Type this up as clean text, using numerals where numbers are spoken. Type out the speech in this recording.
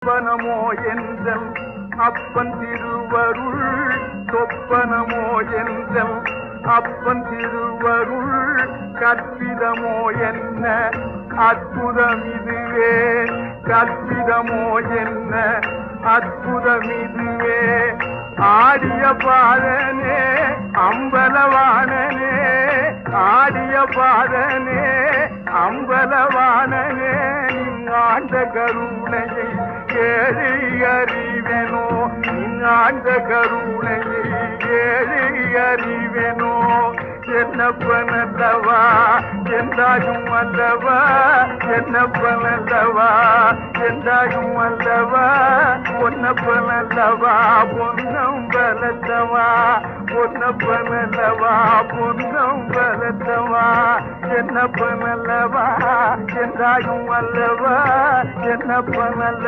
சொப்பனமோ என்றல் அப்பன் திருவருள் சொப்பனமோ என்றல் அப்பன் திருவருள் கற்பிதமோ என்ன அற்புதம் இதுவே கற்பிதமோ என்ன அற்புதம் இதுவே ஆடிய பாதனே அம்பலவானனே ஆடிய பாதனே அம்பலவானனே ஆண்ட கருணையை ஏழை அறிவனோ ஆண்ட கருணையை ஏழை அறிவனோ என்னப்பனல்லவா என்றாயும் அல்லவா என்னப்பனல்லவா என்றாயும் அல்லவா பொன்னப்பனல்லவா பொன்னம் பலத்தவா பொன்னப்பனல்லவா பொன்னம் பலத்தவா என்னப்பனல்லவா என்றாயும் அல்லவா என்னப்பனல்ல